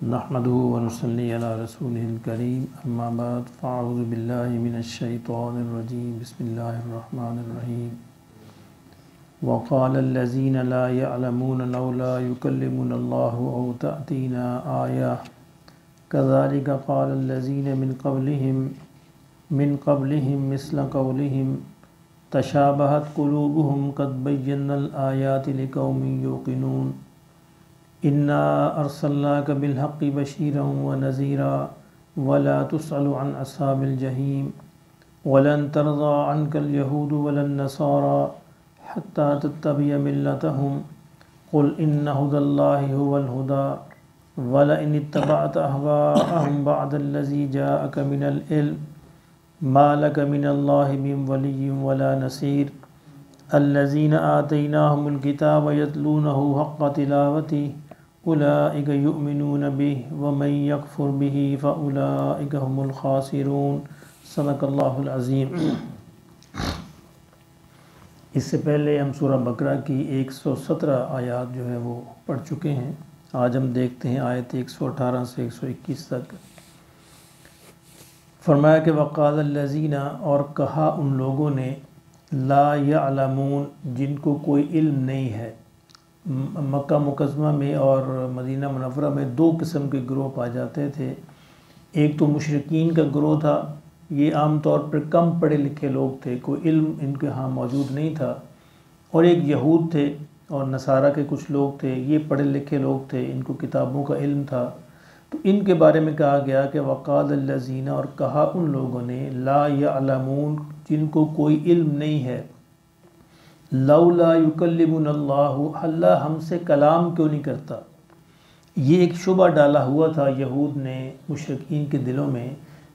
نحمده ونصلي على رسوله الكريم اما بعد فاعوذ بالله من الشيطان الرجيم بسم الله الرحمن الرحيم وقال الذين لا يعلمون لولا يكلمنا الله أو تأتينا آية كذلك قال الذين من قبلهم مثل قولهم تشابهت قلوبهم قد بينا الآيات لقوم يوقنون إنا أرسلناك بالحق بشيرا ونذيرا ولا تسأل عن أصحاب الجحيم ولن ترضى عنك اليهود ولا النصارى حتى تتبع ملتهم قل إن هدى الله هو الهدى ولئن اتبعت أهواءهم بعد الذي جاءك من العلم ما لك من الله من ولي ولا نصير الذين آتيناهم الكتاب يتلونه حق تلاوته أولئك يؤمنون به ومن يكفر به فأولئك هم الخاسرون صدق اللہ العظیم۔ اس سے پہلے ہم سورہ بقرہ کی 117 آیات جو ہے وہ پڑھ چکے ہیں۔ آج ہم دیکھتے ہیں آیت 118 سے 121 تک۔ فرمایا کہ وقال الذین، اور کہا ان لوگوں نے، لا یعلمون، جن کو کوئی علم نہیں ہے۔ مکہ مکرمہ میں اور مدینہ منورہ میں دو قسم کے گروہ پائے جاتے تھے۔ ایک تو مشرکین کا گروہ تھا، یہ عام طور پر کم پڑھے لکھے لوگ تھے، کوئی علم ان کے ہاں موجود نہیں تھا، اور ایک یہود تھے اور نصارہ کے کچھ لوگ تھے، یہ پڑھے لکھے لوگ تھے، ان کو کتابوں کا علم تھا۔ تو ان کے بارے میں کہا گیا کہ وقال الذین، اور کہا ان لوگوں نے، لا یعلمون، جن کو کوئی علم نہیں ہے، لولا یکلمنا اللہ، اللہ ہم سے کلام کیوں نہیں کرتا۔ یہ ایک شبہ ڈالا ہوا تھا یہود نے مشرکین کے دلوں میں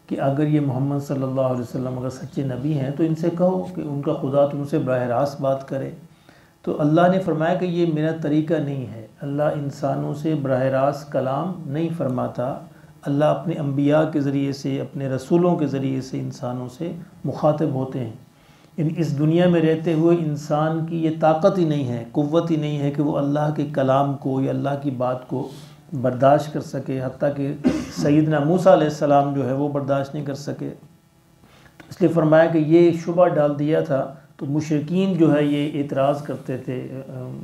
کہ اگر یہ محمد صلی اللہ علیہ وسلم اگر سچے نبی ہیں تو ان سے کہو کہ ان کا خدا تم سے براہ راست بات کرے۔ تو اللہ نے فرمایا کہ یہ میرا طریقہ نہیں ہے، اللہ انسانوں سے براہ راست کلام نہیں فرماتا، اللہ اپنے انبیاء کے ذریعے سے، اپنے رسولوں کے ذریعے سے انسانوں سے مخاطب ہوتے ہیں۔ یعنی اس دنیا میں رہتے ہوئے انسان کی یہ طاقت ہی نہیں ہے، قوت ہی نہیں ہے کہ وہ اللہ کے کلام کو یا اللہ کی بات کو برداشت کر سکے، حتیٰ کہ سیدنا موسیٰ علیہ السلام جو ہے وہ برداشت نہیں کر سکے۔ تو اس لیے فرمایا کہ یہ شبہ ڈال دیا تھا، تو مشرکین جو ہے یہ اعتراض کرتے تھے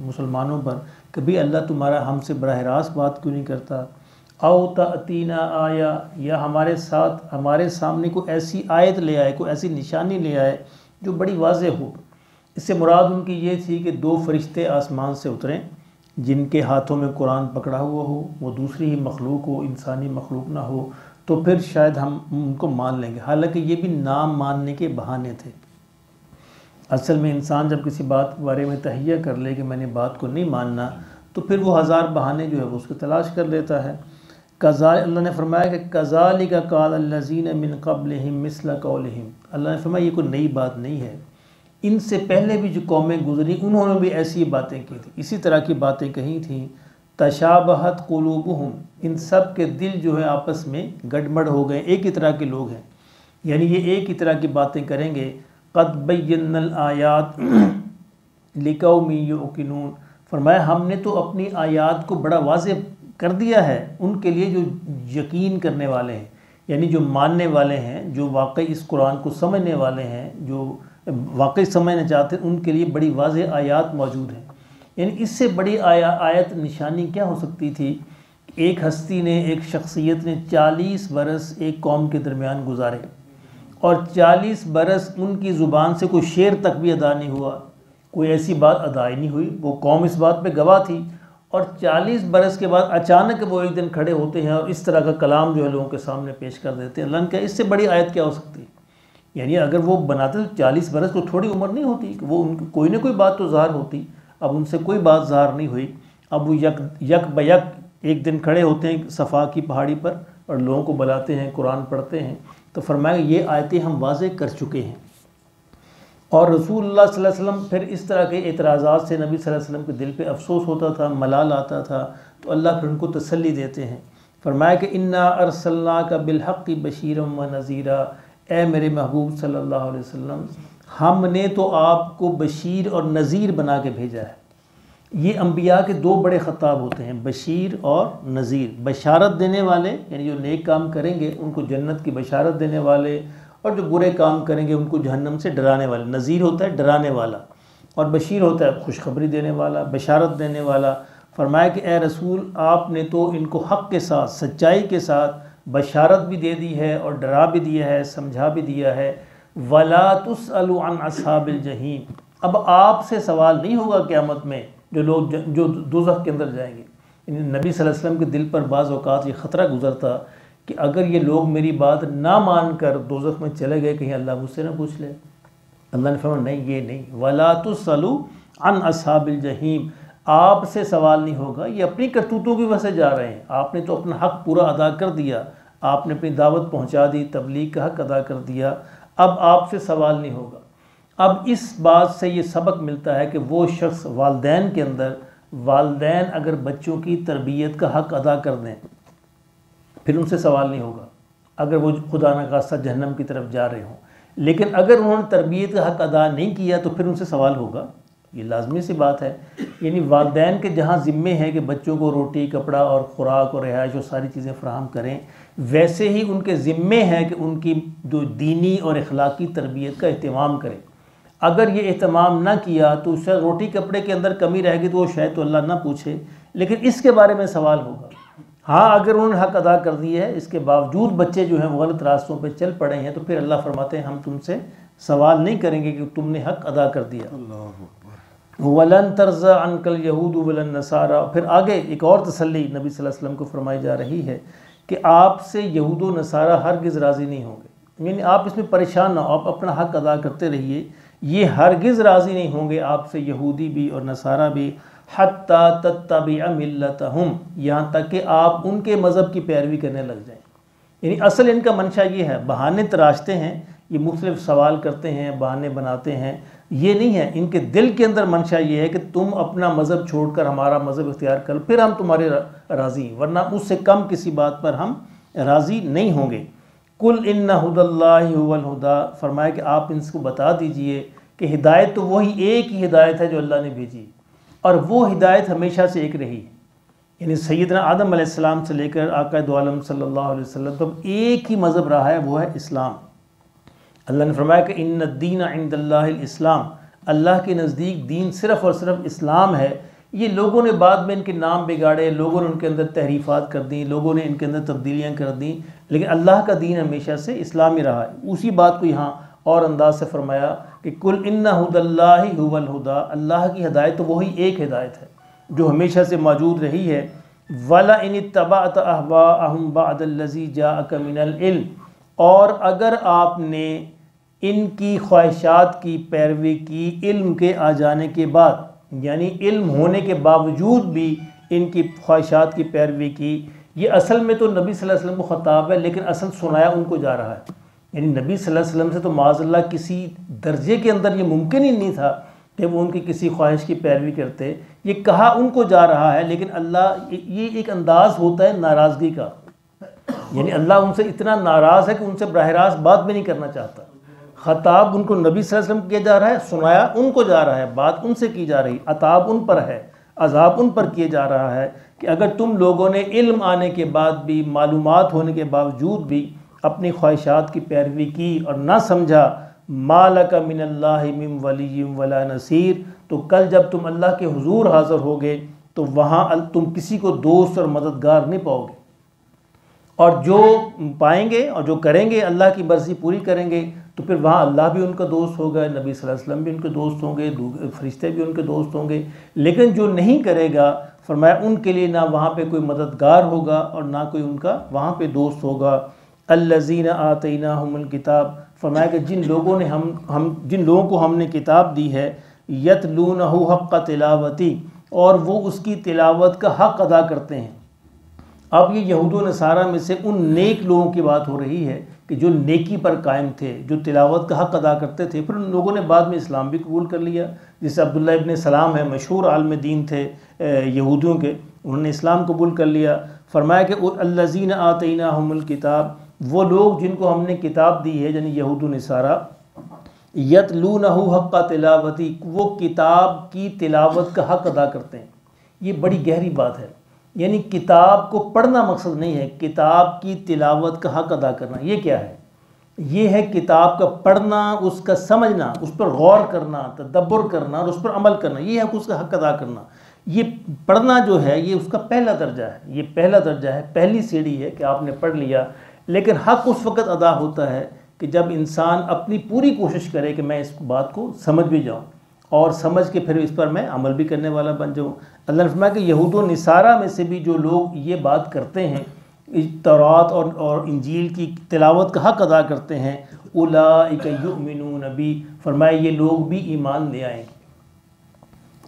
مسلمانوں پر کہ بھی اللہ تمہارا ہم سے براہ راست بات کیوں نہیں کرتا۔ او تأتینا آیا، یا ہمارے سامنے کوئی ایسی آیت لے آئے، کوئی ایسی نشانی لے آئے جو بڑی واضح ہو۔ اس سے مراد ان کی یہ تھی کہ دو فرشتے آسمان سے اتریں جن کے ہاتھوں میں قرآن پکڑا ہوا ہو، وہ دوسری ہی مخلوق ہو، انسانی مخلوق نہ ہو، تو پھر شاید ہم ان کو مان لیں گے۔ حالانکہ یہ بھی نام ماننے کے بہانے تھے۔ اصل میں انسان جب کسی بات کے بارے میں تہیہ کر لے کہ میں نے بات کو نہیں ماننا، تو پھر وہ ہزار بہانے جو ہے وہ اس کو تلاش کر لیتا ہے۔ اللہ نے فرمایا کہ کذالک قال الذین من قبلہم مثل قولہم، اللہ نے فرمایا یہ کوئی نئی بات نہیں ہے، ان سے پہلے بھی جو قومیں گزری انہوں نے بھی ایسی باتیں کی تھیں، اسی طرح کی باتیں کہی تھیں۔ تشابہت قلوبہم، ان سب کے دل جو ہے آپس میں گڑبڑ ہو گئے، ایک ہی طرح کے لوگ ہیں، یعنی یہ ایک ہی طرح کی باتیں کریں گے۔ قد بینا الآیات لقوم یوقنون، فرمایا ہم نے تو اپنی آیات کو بڑا واضح کر دیا ہے ان کے لیے جو یقین کرنے والے ہیں، یعنی جو ماننے والے ہیں، جو واقعی اس قرآن کو سمجھنے والے ہیں، جو واقعی سمجھنا چاہتے ہیں، ان کے لیے بڑی واضح آیات موجود ہیں۔ یعنی اس سے بڑی آیت نشانی کیا ہو سکتی تھی؟ ایک ہستی نے، ایک شخصیت نے 40 برس ایک قوم کے درمیان گزارے، اور 40 برس ان کی زبان سے کوئی شعر تک بھی ادا نہیں ہوا، کوئی ایسی بات ادا ہی نہیں ہوئی، وہ قوم اس بات پہ گواہ تھی، اور 40 برس کے بعد اچانک وہ ایک دن کھڑے ہوتے ہیں اور اس طرح کا کلام جو ہے لوگوں کے سامنے پیش کر دیتے ہیں۔ اللہ نے کہا اس سے بڑی آیت کیا ہو سکتی ہے؟ یعنی اگر وہ بناتے تو 40 برس کو تھوڑی عمر نہیں ہوتی کہ وہ ان کی کوئی نہ کوئی بات تو ظاہر ہوتی، اب ان سے کوئی بات ظاہر نہیں ہوئی۔ اب وہ یک بیک ایک دن کھڑے ہوتے ہیں صفا کی پہاڑی پر اور لوگوں کو بلاتے ہیں، قرآن پڑھتے ہیں، تو فرمایا یہ آیتیں ہم واضح کر چکے ہیں۔ اور رسول اللہ صلی اللہ علیہ وسلم پھر اس طرح کے اعتراضات سے نبی صلی اللہ علیہ وسلم کے دل پہ افسوس ہوتا تھا، ملال آتا تھا، تو اللہ پھر ان کو تسلی دیتے ہیں۔ فرمایا کہ انا ارسلناک بالحق بشیرا ونذیرا، اے میرے محبوب صلی اللہ علیہ وسلم، ہم نے تو آپ کو بشیر اور نذیر بنا کے بھیجا ہے۔ یہ انبیاء کے دو بڑے خطاب ہوتے ہیں، بشیر اور نذیر۔ بشارت دینے والے یعنی جو نیک کام کریں گے ان کو جنت کی بشارت دینے والے، اور جو برے کام کریں گے ان کو جہنم سے ڈرانے والے۔ نذیر ہوتا ہے ڈرانے والا، اور بشیر ہوتا ہے خوشخبری دینے والا، بشارت دینے والا۔ فرمایا کہ اے رسول آپ نے تو ان کو حق کے ساتھ، سچائی کے ساتھ بشارت بھی دے دی ہے اور ڈرا بھی دیا ہے، سمجھا بھی دیا ہے۔ وَلَا تُسْأَلُ عَنْ أَصْحَابِ الْجَحِيمِ، اب آپ سے سوال نہیں ہوگا قیامت میں جو لوگ جو دوزخ کے اندر جائیں گے۔ یعنی نبی صلی اللہ علیہ وسلم کے دل پر بعض اوقات یہ خطرہ گزرتا کہ اگر یہ لوگ میری بات نہ مان کر دوزخ میں چلے گئے کہیں اللہ مجھ سے نہ پوچھ لے۔ اللہ نے فرمایا نہیں، یہ نہیں، وَلَا تُسْأَلُ عَنْ أَصْحَابِ الْجَحِيمِ، آپ سے سوال نہیں ہوگا۔ یہ اپنی کرتوتوں کی وجہ سے جا رہے ہیں، آپ نے تو اپنا حق پورا ادا کر دیا، آپ نے اپنی دعوت پہنچا دی، تبلیغ کا حق ادا کر دیا، اب آپ سے سوال نہیں ہوگا۔ اب اس بات سے یہ سبق ملتا ہے کہ وہ شخص والدین کے اندر، والدین اگر بچوں کی تربیت کا حق ادا کر دیں پھر ان سے سوال نہیں ہوگا، اگر وہ خدا نخواستہ جہنم کی طرف جا رہے ہوں۔ لیکن اگر انہوں نے تربیت کا حق ادا نہیں کیا تو پھر ان سے سوال ہوگا، یہ لازمی سی بات ہے۔ یعنی والدین کے جہاں ذمے ہے کہ بچوں کو روٹی، کپڑا اور خوراک اور رہائش اور ساری چیزیں فراہم کریں، ویسے ہی ان کے ذمے ہے کہ ان کی جو دینی اور اخلاقی تربیت کا اہتمام کریں۔ اگر یہ اہتمام نہ کیا تو شاید روٹی کپڑے کے اندر کمی رہے گی تو وہ شاید تو اللہ نہ پوچھے، لیکن اس کے بارے میں سوال ہوگا۔ ہاں اگر انہوں نے حق ادا کر دیا ہے، اس کے باوجود بچے جو ہیں وہ غلط راستوں پہ چل پڑے ہیں، تو پھر اللہ فرماتے ہیں ہم تم سے سوال نہیں کریں گے کہ تم نے حق ادا کر دیا۔ وَلَن تَرْضَىٰ عَنْكَ الْيَهُودُ وَلَا النَّصَارَىٰ، پھر آگے ایک اور تسلی نبی صلی اللہ علیہ وسلم کو فرمائی جا رہی ہے کہ آپ سے یہود و نصارہ ہرگز راضی نہیں ہوں گے۔ یعنی آپ اس میں پریشان نہ ہو، آپ اپنا حق ادا کرتے رہیے، یہ ہرگز راضی نہیں ہوں گے آپ سے یہودی بھی اور نصارہ بھی، حتیٰ تتبع ملتہم، یہاں تک کہ آپ ان کے مذہب کی پیروی کرنے لگ جائیں۔ یعنی اصل ان کا منشا یہ ہے، بہانے تراشتے ہیں، یہ مختلف سوال کرتے ہیں، بہانے بناتے ہیں، یہ نہیں ہے، ان کے دل کے اندر منشا یہ ہے کہ تم اپنا مذہب چھوڑ کر ہمارا مذہب اختیار کر، پھر ہم تمہارے راضی، ورنہ اس سے کم کسی بات پر ہم راضی نہیں ہوں گے۔ قُلْ إِنَّ هُدَى اللَّهِ هُوَ الْهُدَىٰ، فرمایا کہ آپ ان کو بتا دیجئے کہ ہدایت تو وہی ایک ہی ہدایت ہے جو اللہ نے بھیجی، اور وہ ہدایت ہمیشہ سے ایک رہی ہے۔ یعنی سیدنا آدم علیہ السلام سے لے کر آقا دو عالم صلی اللہ علیہ وسلم تک ایک ہی مذہب رہا ہے، وہ ہے اسلام۔ اللہ نے فرمایا کہ ان الدین عند اللہ الاسلام، اللہ کے نزدیک دین صرف اور صرف اسلام ہے۔ یہ لوگوں نے بعد میں ان کے نام بگاڑے، لوگوں نے ان کے اندر تحریفات کر دیں، لوگوں نے ان کے اندر تبدیلیاں کر دیں، لیکن اللہ کا دین ہمیشہ سے اسلامی رہا ہے۔ اسی بات کو یہاں اور انداز سے فرمایا کہ قُلْ إِنَّ هُدَى اللَّهِ هُوَ الْهُدَىٰ، اللہ کی ہدایت تو وہی ایک ہدایت ہے جو ہمیشہ سے موجود رہی ہے۔ وَلَئِنِ اتَّبَعْتَ أَهْوَاءَهُمْ بَعْدَ الَّذِي جَاءَكَ مِنَ الْعِلْمِ، اور اگر آپ نے ان کی خواہشات کی پیروی کی علم کے آ جانے کے بعد، یعنی علم ہونے کے باوجود بھی ان کی خواہشات کی پیروی کی، یہ اصل میں تو نبی صلی اللہ علیہ وسلم کو خطاب ہے، لیکن اصل سنایا ان کو جا رہا ہے۔ یعنی نبی صلی اللہ علیہ وسلم سے تو معاذ اللہ کسی درجے کے اندر یہ ممکن ہی نہیں تھا کہ وہ ان کی کسی خواہش کی پیروی کرتے، یہ کہا ان کو جا رہا ہے، لیکن اللہ، یہ ایک انداز ہوتا ہے ناراضگی کا، یعنی اللہ ان سے اتنا ناراض ہے کہ ان سے براہ راست بات بھی نہیں کرنا چاہتا۔ خطاب ان کو نبی صلی اللہ علیہ وسلم کیا جا رہا ہے، سنایا ان کو جا رہا ہے، بات ان سے کی جا رہی، عتاب ان پر ہے، عذاب ان پر کیے جا رہا ہے کہ اگر تم لوگوں نے علم آنے کے بعد بھی، معلومات ہونے کے باوجود بھی اپنی خواہشات کی پیروی کی اور نہ سمجھا، مَا لَكَ مِنَ اللَّهِ مِن وَلِيٍّ وَلَا نَصِيرٍ، تو کل جب تم اللہ کے حضور حاضر ہوگے تو وہاں تم کسی کو دوست اور مددگار نہیں پاؤ گے، اور جو پائیں گے اور جو کریں گے اللہ کی مرضی پوری کریں گے تو پھر وہاں اللہ بھی ان کا دوست ہوگا، نبی صلی اللہ علیہ وسلم بھی ان کے دوست ہوں گے، فرشتے بھی ان کے دوست ہوں گے۔ لیکن جو نہیں کرے گا، فرمایا ان کے لیے نہ وہاں پہ کوئی مددگار ہوگا اور نہ کوئی ان کا وہاں پہ دوست ہوگا۔ الذین آتیناہم الکتاب، فرمایا کہ جن لوگوں کو ہم نے کتاب دی ہے، یتلونہ حق تلاوتی، اور وہ اس کی تلاوت کا حق ادا کرتے ہیں۔ اب یہ یہود و نصارہ میں سے ان نیک لوگوں کی بات ہو رہی ہے کہ جو نیکی پر قائم تھے، جو تلاوت کا حق ادا کرتے تھے، پھر ان لوگوں نے بعد میں اسلام بھی قبول کر لیا، جیسے عبداللہ ابن سلام ہے، مشہور عالم دین تھے یہودیوں کے، انہوں نے اسلام قبول کر لیا۔ فرمایا کہ الذین آتیناہم الکتاب، وہ لوگ جن کو ہم نے کتاب دی ہے، یعنی یہود و نصارہ، یتلونہ حق تلاوتی، وہ کتاب کی تلاوت کا حق ادا کرتے ہیں۔ یہ بڑی گہری بات ہے، یعنی کتاب کو پڑھنا مقصد نہیں ہے، کتاب کی تلاوت کا حق ادا کرنا۔ یہ کیا ہے؟ یہ ہے کتاب کا پڑھنا، اس کا سمجھنا، اس پر غور کرنا، تدبر کرنا اور اس پر عمل کرنا، یہ ہے اس کا حق ادا کرنا۔ یہ پڑھنا جو ہے یہ اس کا پہلا درجہ ہے، یہ پہلا درجہ ہے، پہلی سیڑھی ہے کہ آپ نے پڑھ لیا۔ لیکن حق اس وقت ادا ہوتا ہے کہ جب انسان اپنی پوری کوشش کرے کہ میں اس بات کو سمجھ بھی جاؤں اور سمجھ کے پھر اس پر میں عمل بھی کرنے والا بن جاؤں۔ اللہ نے فرمایا کہ یہود و نصارہ میں سے بھی جو لوگ یہ بات کرتے ہیں، تورات اور انجیل کی تلاوت کا حق ادا کرتے ہیں، اولئک یؤمنون بی، فرمایا یہ لوگ بھی ایمان لے آئیں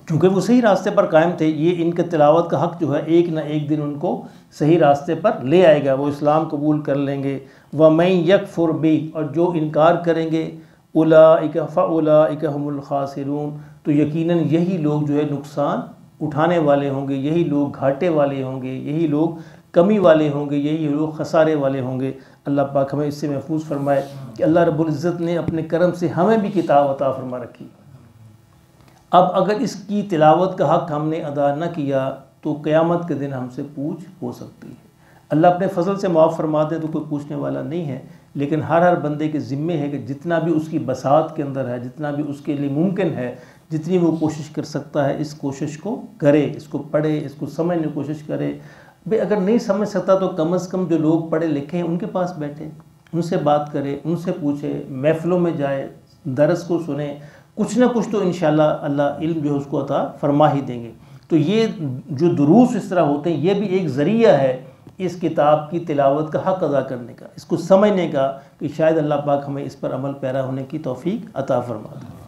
کیونکہ وہ صحیح راستے پر قائم تھے۔ یہ ان کے تلاوت کا حق جو ہے ایک نہ ایک دن ان کو صحیح راستے پر لے آئے گا، وہ اسلام قبول کر لیں گے۔ وَمَن يَكْفُرْ بِهِ، اور جو انکار کریں گے، اولئک فاولئک هم الخاسرون، تو یقیناً یہی لوگ جو ہے نقصان اٹھانے والے ہوں گے، یہی لوگ گھاٹے والے ہوں گے، یہی لوگ کمی والے ہوں گے، یہی لوگ خسارے والے ہوں گے۔ اللہ پاک ہمیں اس سے محفوظ فرمائے کہ اللہ رب العزت نے اپنے کرم سے ہمیں بھی کتاب عطا فرما رکھی۔ اب اگر اس کی تلاوت کا حق ہم نے ادا نہ کیا تو قیامت کے دن ہم سے پوچھ ہو سکتی ہے۔ اللہ اپنے فضل سے معاف فرما دے تو کوئی پوچھنے والا نہیں ہے، لیکن ہر بندے کے ذمے ہے کہ جتنا بھی اس کی بساط کے اندر ہے، جتنا بھی اس کے لیے ممکن ہے، جتنی وہ کوشش کر سکتا ہے، اس کوشش کو کرے، اس کو پڑھے، اس کو سمجھنے کی کوشش کرے۔ بھئی اگر نہیں سمجھ سکتا تو کم از کم جو لوگ پڑھے لکھے ہیں ان کے پاس بیٹھے، ان سے بات کرے، ان سے پوچھے، محفلوں میں جائے، درس کو سنے، کچھ نہ کچھ تو انشاءاللہ اللہ علم جو ہے اس کو عطا فرما ہی دیں گے۔ تو یہ جو دروس اس طرح ہوتے ہیں، یہ بھی ایک ذریعہ ہے اس کتاب کی تلاوت کا حق ادا کرنے کا، اس کو سمجھنے کا، کہ شاید اللہ پاک ہمیں اس پر عمل پیرا ہونے کی توفیق عطا فرما دے۔